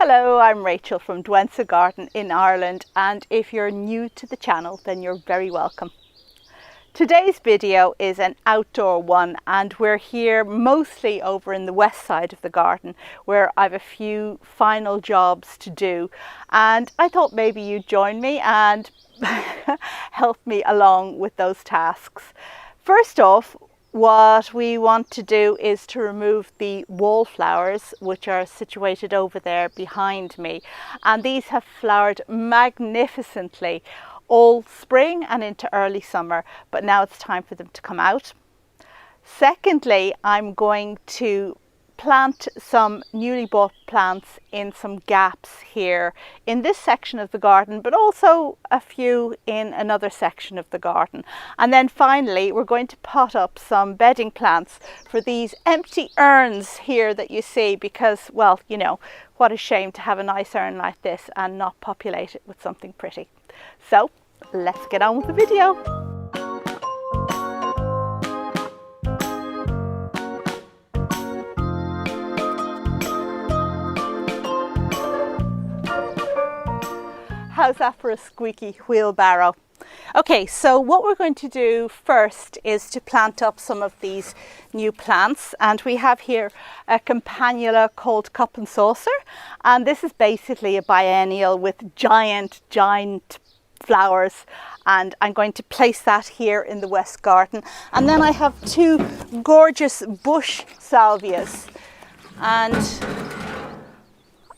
Hello, I'm Rachel from Douentza Garden in Ireland, and if you're new to the channel then you're very welcome. Today's video is an outdoor one and we're here mostly over in the west side of the garden where I've a few final jobs to do, and I thought maybe you'd join me and help me along with those tasks. First off, what we want to do is to remove the wallflowers, which are situated over there behind me, and these have flowered magnificently all spring and into early summer, but now it's time for them to come out. Secondly, I'm going to plant some newly bought plants in some gaps here in this section of the garden, but also a few in another section of the garden. And then finally, we're going to pot up some bedding plants for these empty urns here that you see, because, well, you know, what a shame to have a nice urn like this and not populate it with something pretty. So let's get on with the video. How's that for a squeaky wheelbarrow? Okay, so what we're going to do first is to plant up some of these new plants, and we have here a campanula called cup and saucer, and this is basically a biennial with giant flowers, and I'm going to place that here in the west garden. And then I have two gorgeous bush salvias, and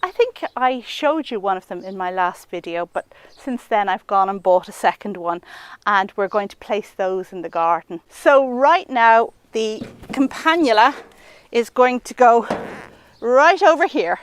I think I showed you one of them in my last video, but since then I've gone and bought a second one, and we're going to place those in the garden. So right now the campanula is going to go right over here.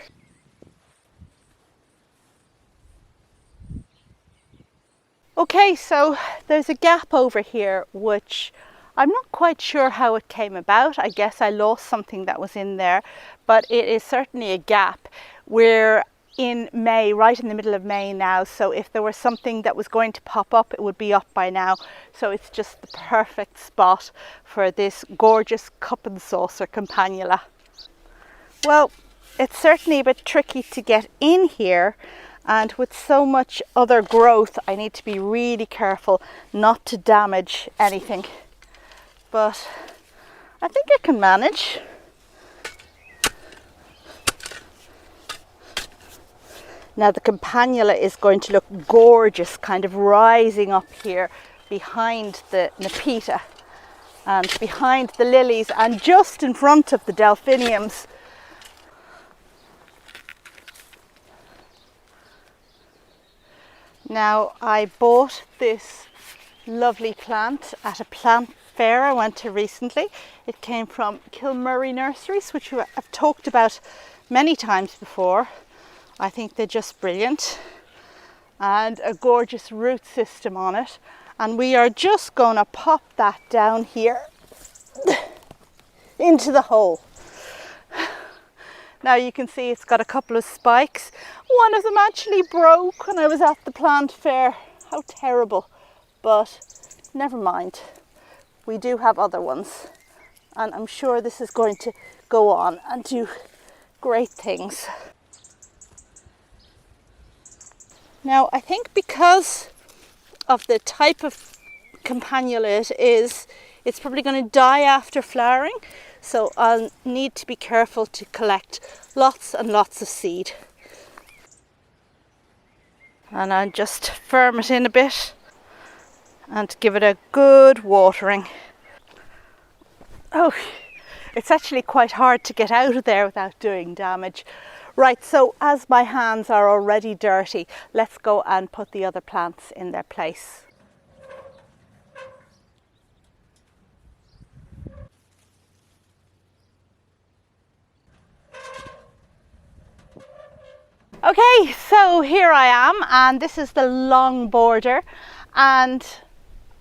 Okay, so there's a gap over here which I'm not quite sure how it came about. I guess I lost something that was in there, but it is certainly a gap. We're in May, right in the middle of May now, so if there was something that was going to pop up, it would be up by now. So it's just the perfect spot for this gorgeous cup and saucer campanula. Well, it's certainly a bit tricky to get in here, and with so much other growth I need to be really careful not to damage anything, but I think I can manage. Now the campanula is going to look gorgeous, kind of rising up here behind the nepeta and behind the lilies and just in front of the delphiniums. Now I bought this lovely plant at a plant fair I went to recently. It came from Kilmurray Nurseries, which I've talked about many times before. I think they're just brilliant, and a gorgeous root system on it, and we are just going to pop that down here into the hole. Now you can see it's got a couple of spikes. One of them actually broke when I was at the plant fair. How terrible, but never mind. We do have other ones, and I'm sure this is going to go on and do great things. Now I think because of the type of campanula it is, it's probably going to die after flowering, so I'll need to be careful to collect lots and lots of seed. And I'll just firm it in a bit and give it a good watering. Oh, it's actually quite hard to get out of there without doing damage. Right, so as my hands are already dirty, let's go and put the other plants in their place. Okay, so here I am, and this is the long border, and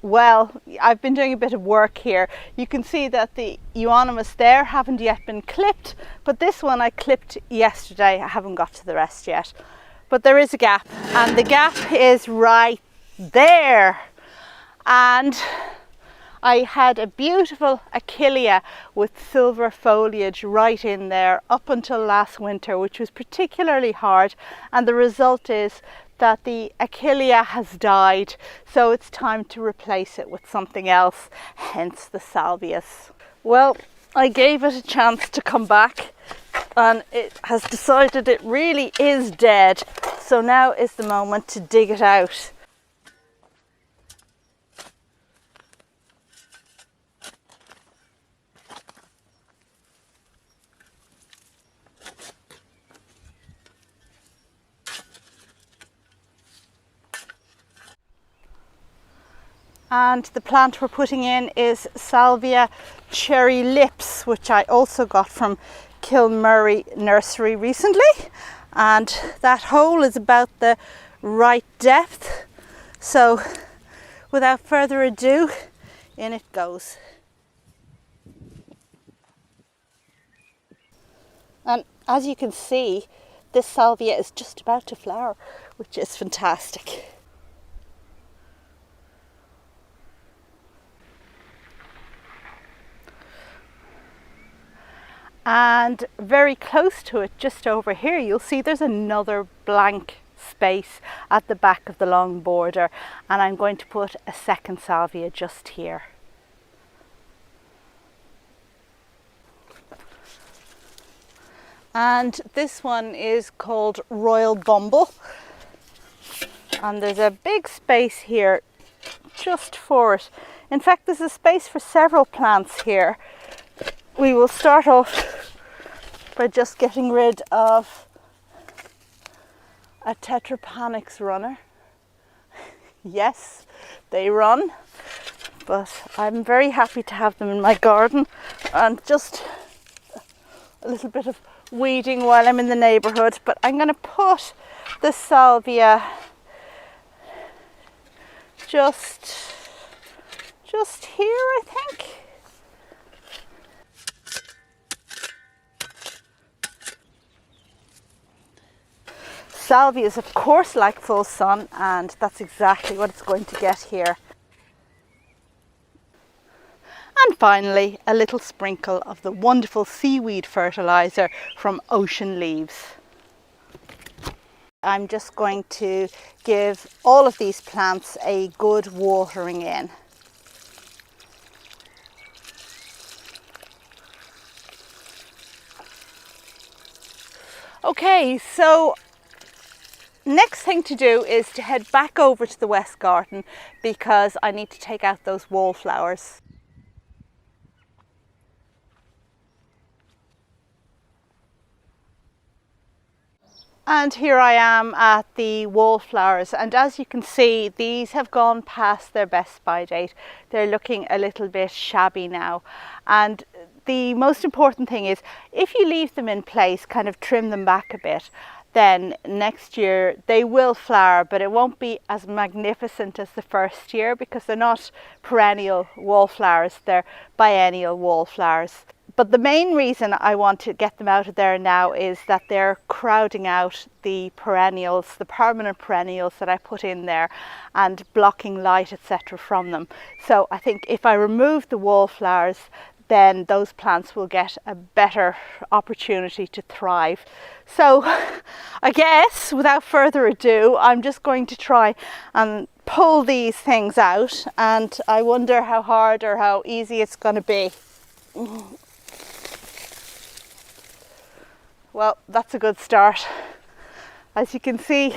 well, I've been doing a bit of work here. You can see that the euonymus there haven't yet been clipped, but this one I clipped yesterday. I haven't got to the rest yet, but there is a gap, and the gap is right there. And I had a beautiful achillea with silver foliage right in there up until last winter, which was particularly hard, and the result is that the achillea has died, so it's time to replace it with something else, hence the salvias. Well, I gave it a chance to come back and it has decided it really is dead, so now is the moment to dig it out. And the plant we're putting in is Salvia Cherry Lips, which I also got from Kilmurray Nursery recently. And that hole is about the right depth. So without further ado, in it goes. And as you can see, this salvia is just about to flower, which is fantastic. And very close to it, just over here, you'll see there's another blank space at the back of the long border, and I'm going to put a second salvia just here. And this one is called Royal Bumble, and there's a big space here just for it. In fact, there's a space for several plants here. We will start off by just getting rid of a Tetrapanix runner. Yes, they run, but I'm very happy to have them in my garden, and just a little bit of weeding while I'm in the neighbourhood. But I'm going to put the salvia just here, I think. Salvias, of course, like full sun, and that's exactly what it's going to get here. And finally, a little sprinkle of the wonderful seaweed fertilizer from Ocean Leaves. I'm just going to give all of these plants a good watering in. Okay, so next thing to do is to head back over to the west garden because I need to take out those wallflowers. And here I am at the wallflowers, and as you can see, these have gone past their best by date. They're looking a little bit shabby now, and the most important thing is if you leave them in place, kind of trim them back a bit, then next year they will flower, but it won't be as magnificent as the first year because they're not perennial wallflowers, they're biennial wallflowers. But the main reason I want to get them out of there now is that they're crowding out the perennials, the permanent perennials that I put in there, and blocking light, etc. from them. So I think if I remove the wallflowers, then those plants will get a better opportunity to thrive. So I guess without further ado, I'm just going to try and pull these things out, and I wonder how hard or how easy it's going to be. Well, that's a good start. As you can see,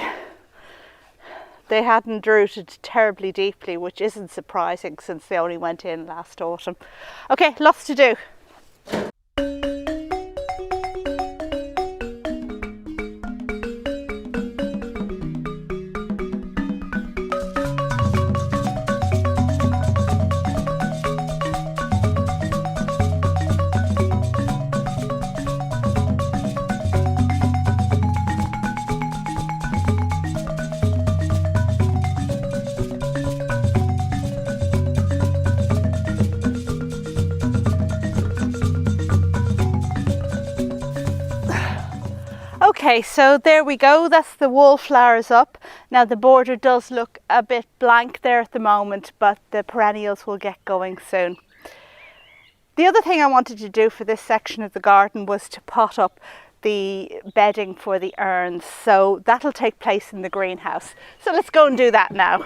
they hadn't rooted terribly deeply, which isn't surprising since they only went in last autumn. Okay, lots to do. Okay, so there we go. That's the wallflowers up. Now the border does look a bit blank there at the moment, but the perennials will get going soon. The other thing I wanted to do for this section of the garden was to pot up the bedding for the urns. So that'll take place in the greenhouse. So let's go and do that now.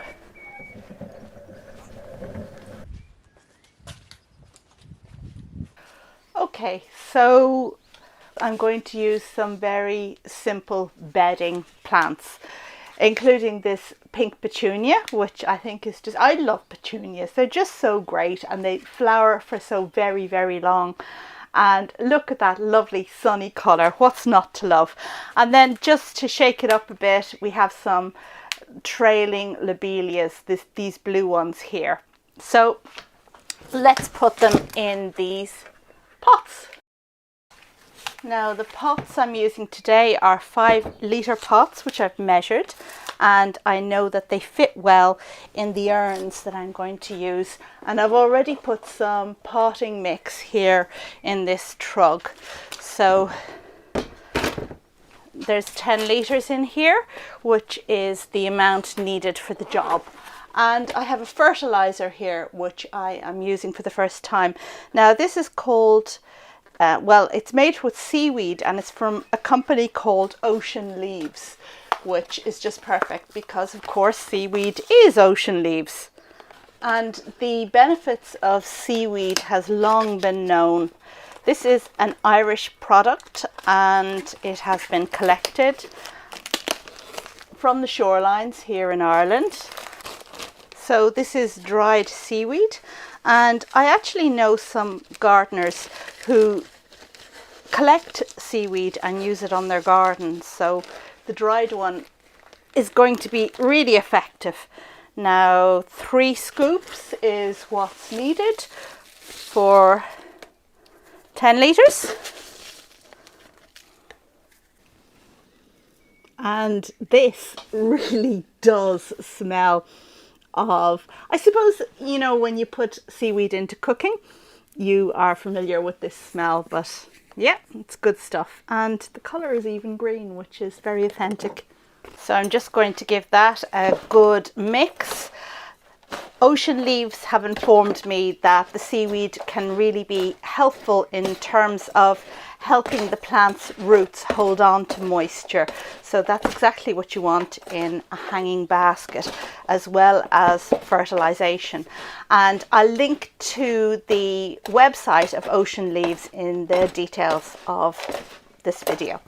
Okay, so I'm going to use some very simple bedding plants, including this pink petunia, which I think is just, I love petunias. They're just so great and they flower for so very, very long. And look at that lovely sunny colour. What's not to love? And then just to shake it up a bit, we have some trailing lobelias, these blue ones here. So let's put them in these pots. Now the pots I'm using today are 5-litre pots, which I've measured, and I know that they fit well in the urns that I'm going to use. And I've already put some potting mix here in this trug. So there's 10 litres in here, which is the amount needed for the job. And I have a fertilizer here, which I am using for the first time. Now this is called, well, it's made with seaweed and it's from a company called Ocean Leaves, which is just perfect because of course seaweed is ocean leaves. And the benefits of seaweed has long been known. This is an Irish product and it has been collected from the shorelines here in Ireland. So this is dried seaweed, and I actually know some gardeners who collect seaweed and use it on their gardens. So the dried one is going to be really effective. Now 3 scoops is what's needed for 10 litres. And this really does smell of, I suppose, you know, when you put seaweed into cooking, you are familiar with this smell, but yeah, it's good stuff. And the colour is even green, which is very authentic. So I'm just going to give that a good mix. Ocean Leaves have informed me that the seaweed can really be helpful in terms of helping the plant's roots hold on to moisture. So that's exactly what you want in a hanging basket, as well as fertilization. And I'll link to the website of Ocean Leaves in the details of this video.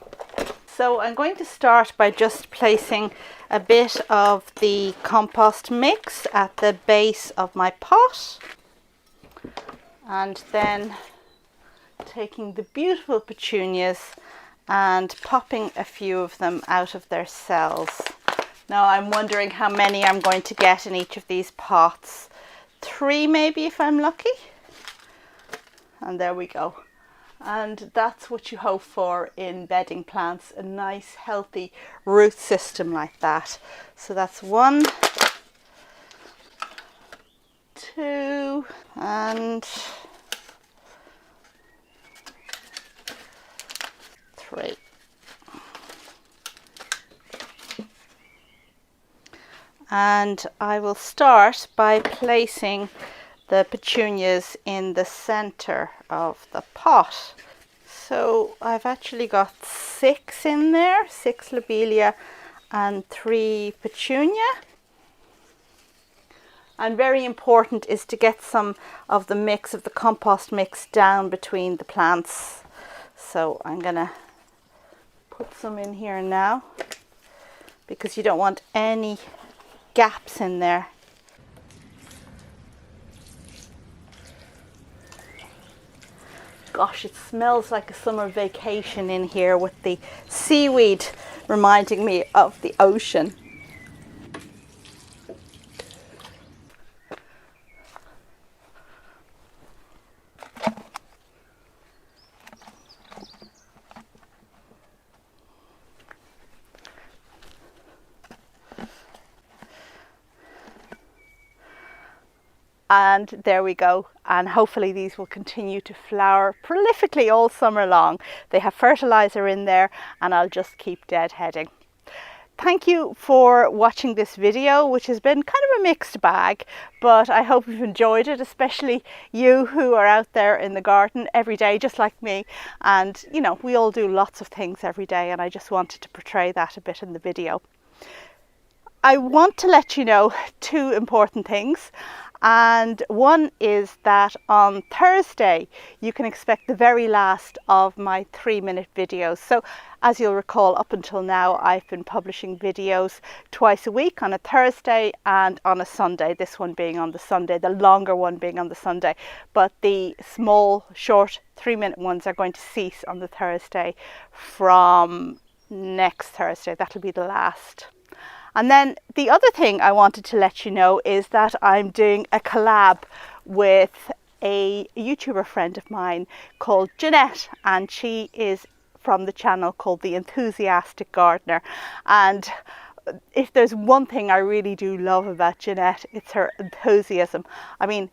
So I'm going to start by just placing a bit of the compost mix at the base of my pot, and then taking the beautiful petunias and popping a few of them out of their cells. Now I'm wondering how many I'm going to get in each of these pots. 3 maybe if I'm lucky. And there we go. And that's what you hope for in bedding plants, a nice healthy root system like that. So that's 1, 2, and 3. And I will start by placing the petunias in the center of the pot. So I've actually got 6 in there, 6 lobelia and 3 petunia. And very important is to get some of the mix of the compost mix down between the plants. So I'm gonna put some in here now because you don't want any gaps in there. Gosh, it smells like a summer vacation in here with the seaweed reminding me of the ocean. And there we go, and hopefully these will continue to flower prolifically all summer long. They have fertilizer in there and I'll just keep deadheading. Thank you for watching this video, which has been kind of a mixed bag, but I hope you've enjoyed it, especially you who are out there in the garden every day just like me. And you know, we all do lots of things every day, and I just wanted to portray that a bit in the video. I want to let you know two important things. And one is that on Thursday you can expect the very last of my 3-minute videos. So as you'll recall, up until now I've been publishing videos twice a week, on a Thursday and on a Sunday, this one being on the Sunday, the longer one being on the Sunday, but the small short 3-minute ones are going to cease on the Thursday from next Thursday. That'll be the last. And then the other thing I wanted to let you know is that I'm doing a collab with a YouTuber friend of mine called Jeanette, and she is from the channel called The Enthusiastic Gardener. And if there's one thing I really do love about Jeanette, it's her enthusiasm. I mean,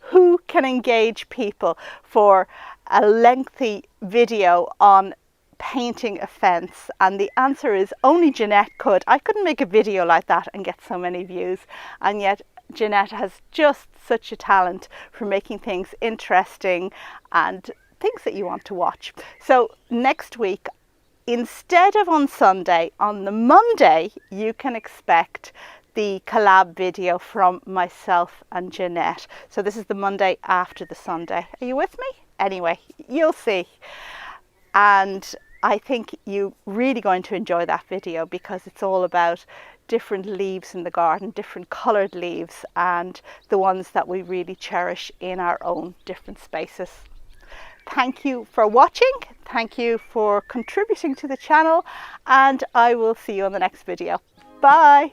who can engage people for a lengthy video on painting a fence? And the answer is only Jeanette could. I couldn't make a video like that and get so many views, and yet Jeanette has just such a talent for making things interesting and things that you want to watch. So next week, instead of on Sunday, on the Monday you can expect the collab video from myself and Jeanette. So this is the Monday after the Sunday. Are you with me? Anyway, you'll see. And I think you're really going to enjoy that video, because it's all about different leaves in the garden, different coloured leaves, and the ones that we really cherish in our own different spaces. Thank you for watching. Thank you for contributing to the channel, and I will see you on the next video. Bye.